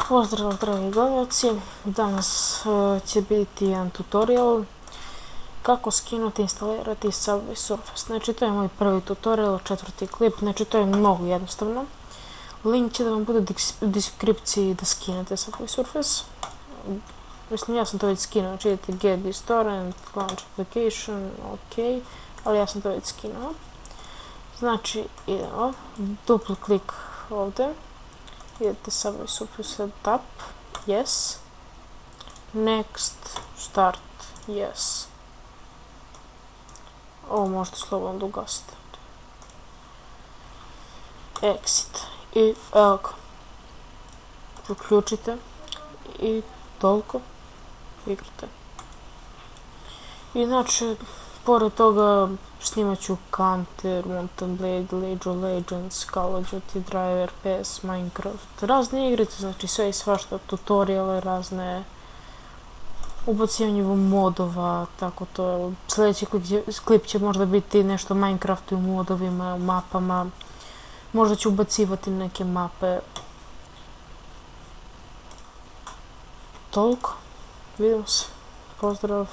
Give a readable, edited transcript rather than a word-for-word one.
Pozdrav dragi gledalci, danas će biti jedan tutorial kako skinuti i instalirati Subway Surface. Znači to je moj prvi tutorial, 4. klip, znači to je mnogo jednostavno. Link će da vam bude u deskripciji da skinete Subway Surface. Mislim, ja sam to već skinuo, znači idete get this torrent, launch application, ok, ali ja sam to već skinuo. Znači idemo, dupli klik ovdje. Idete Subway Surface setup, yes, next, start, yes. Ovo možete slobodno da ugasite. Exit i evo ga. Uključite i toliko igrate. Inače, pored toga snimat ću Counter, Mountain Blade, League of Legends, Call of Duty, Driver, PS, Minecraft, razne igrice, znači sve i svašta, tutoriale, razne ubacivanje modova, tako to. Sljedeći klip će možda biti nešto o Minecraftu, u modovima, u mapama, možda ću ubacivati neke mape. Toliko, vidimo se, pozdrav.